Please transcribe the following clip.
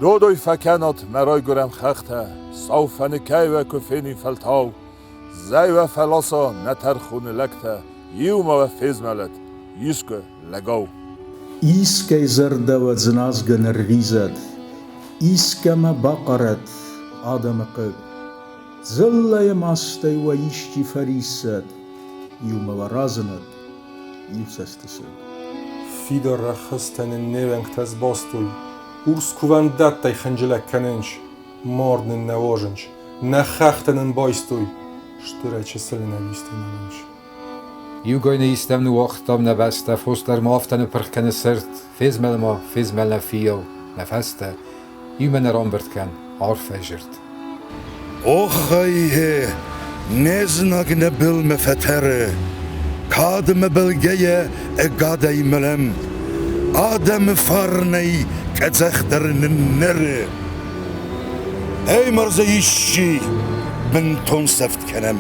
دودوی فکنات مرای گرم خخته صوفن کی و کفینی فلتاو زی و فلاسا نترخون لکته یوما و فیزملت یسکو لگاو إيسكي زرد وزناز جنرغيزت إيسكما بقرت آدم قب زلا ماستي ويشتي فريست يوم ورازنت يوسستسد Fidor rachsten en nevengtes bastui, urs kuvan dattai khanjelek kanench, mordnen nawojench, nachachten en baistui, sturetje selena listenanch. Jugoine istem nu ochtam na beste, foster maften perkenne sert, fizmelma, fizmelna fio, na feste, jumen rambert ken, arfejert. Okhayhe neznagne bil mefatere kadme belgeye egadey melem adem farney kezakhternin nere ey marze işçi ben ton seft kenem